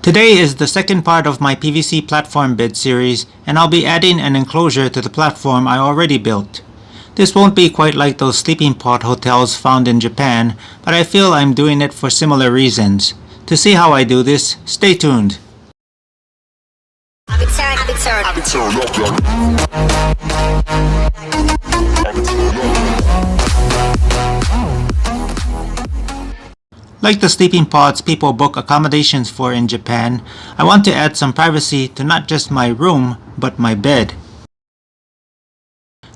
Today is the second part of my PVC Platform Bed series, and I'll be adding an enclosure to the platform I already built. This won't be quite like those sleeping pod hotels found in Japan, but I feel I'm doing it for similar reasons. To see how I do this, stay tuned. Like the sleeping pods people book accommodations for in Japan, I want to add some privacy to not just my room, but my bed.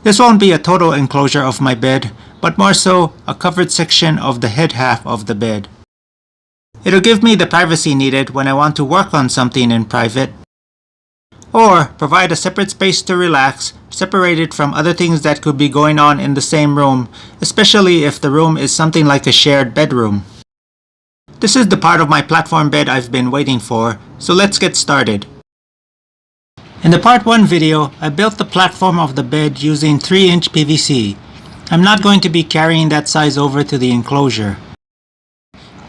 This won't be a total enclosure of my bed, but more so a covered section of the head half of the bed. It'll give me the privacy needed when I want to work on something in private, or provide a separate space to relax, separated from other things that could be going on in the same room, especially if the room is something like a shared bedroom. This is the part of my platform bed I've been waiting for, so let's get started. In the part 1 video, I built the platform of the bed using 3-inch PVC. I'm not going to be carrying that size over to the enclosure.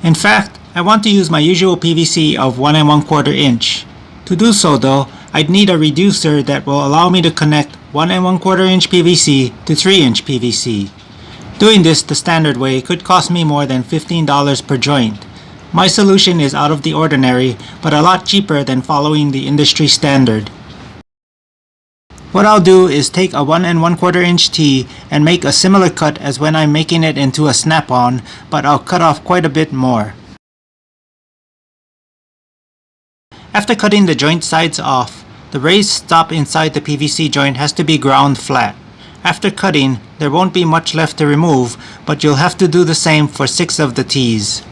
In fact, I want to use my usual PVC of 1 1/4 inch. To do so though, I'd need a reducer that will allow me to connect 1 1/4 inch PVC to 3-inch PVC. Doing this the standard way could cost me more than $15 per joint. My solution is out of the ordinary, but a lot cheaper than following the industry standard. What I'll do is take a 1 1/4 inch T and make a similar cut as when I'm making it into a snap-on, but I'll cut off quite a bit more. After cutting the joint sides off, the raised stop inside the PVC joint has to be ground flat. After cutting, there won't be much left to remove, but you'll have to do the same for 6 of the T's.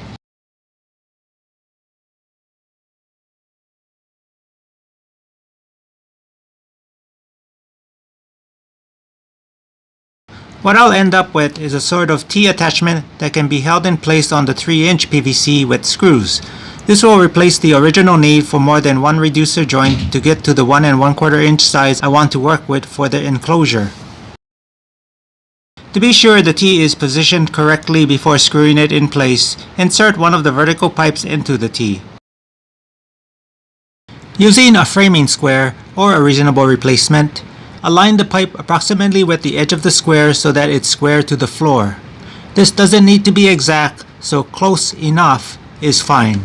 What I'll end up with is a sort of T attachment that can be held in place on the 3-inch PVC with screws. This will replace the original need for more than one reducer joint to get to the 1 1/4 inch size I want to work with for the enclosure. To be sure the T is positioned correctly before screwing it in place, insert one of the vertical pipes into the T. Using a framing square, or a reasonable replacement, align the pipe approximately with the edge of the square so that it's square to the floor. This doesn't need to be exact, so close enough is fine.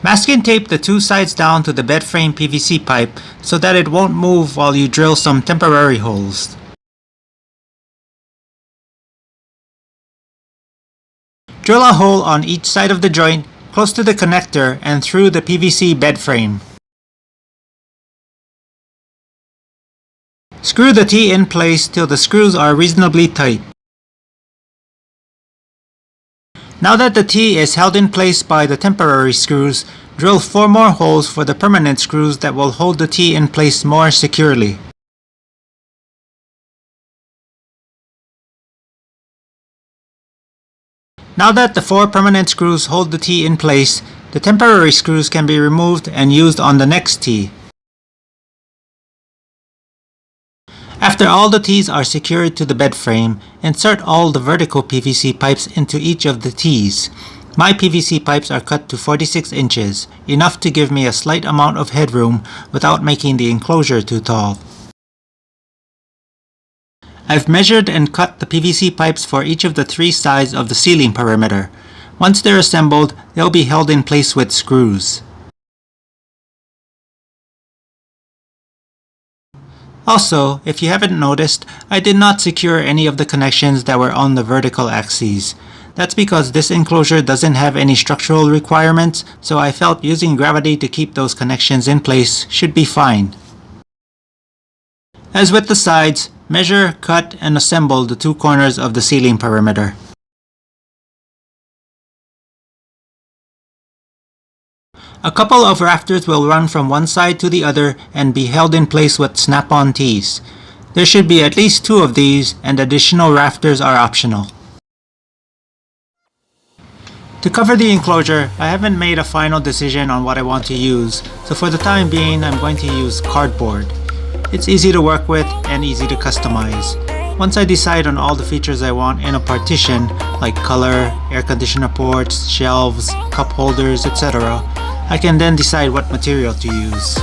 Masking tape the 2 sides down to the bed frame PVC pipe so that it won't move while you drill some temporary holes. Drill a hole on each side of the joint, close to the connector and through the PVC bed frame. Screw the T in place till the screws are reasonably tight. Now that the T is held in place by the temporary screws, drill 4 more holes for the permanent screws that will hold the T in place more securely. Now that the 4 permanent screws hold the T in place, the temporary screws can be removed and used on the next T. After all the T's are secured to the bed frame, insert all the vertical PVC pipes into each of the T's. My PVC pipes are cut to 46 inches, enough to give me a slight amount of headroom without making the enclosure too tall. I've measured and cut the PVC pipes for each of the 3 sides of the ceiling perimeter. Once they're assembled, they'll be held in place with screws. Also, if you haven't noticed, I did not secure any of the connections that were on the vertical axes. That's because this enclosure doesn't have any structural requirements, so I felt using gravity to keep those connections in place should be fine. As with the sides, measure, cut, and assemble the 2 corners of the ceiling perimeter. A couple of rafters will run from one side to the other and be held in place with snap-on T's. There should be at least 2 of these, and additional rafters are optional. To cover the enclosure, I haven't made a final decision on what I want to use, so for the time being I'm going to use cardboard. It's easy to work with and easy to customize. Once I decide on all the features I want in a partition, like color, air conditioner ports, shelves, cup holders, etc., I can then decide what material to use.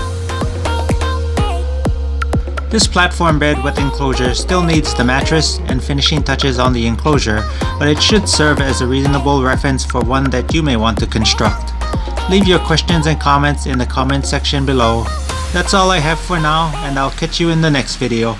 This platform bed with enclosure still needs the mattress and finishing touches on the enclosure, but it should serve as a reasonable reference for one that you may want to construct. Leave your questions and comments in the comment section below. That's all I have for now, and I'll catch you in the next video.